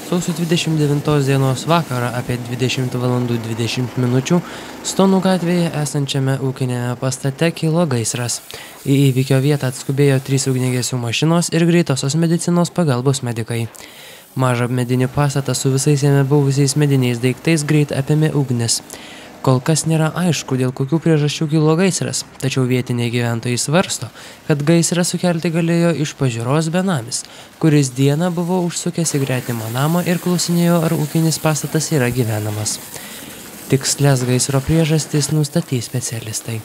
Sausio 29 dienos vakarą apie 20 valandų 20 minučių Stonų gatvėje esančiame ūkinėme pastate kilo gaisras. Į įvykio vietą atskubėjo 3 ugniagesių mašinos ir greitosios medicinos pagalbos medikai. Mažą medinį pastatą su visais jame buvusiais mediniais daiktais greit apėmė ugnis. Kol kas nėra aišku, dėl kokių priežasčių kilo gaisras, tačiau vietiniai gyventojai svarsto, kad gaisrą sukelti galėjo iš pažiūros benamis, kuris dieną buvo užsukęs į gretimą namą ir klausinėjo, ar ūkinis pastatas yra gyvenamas. Tikslias gaisro priežastis nustatys specialistai.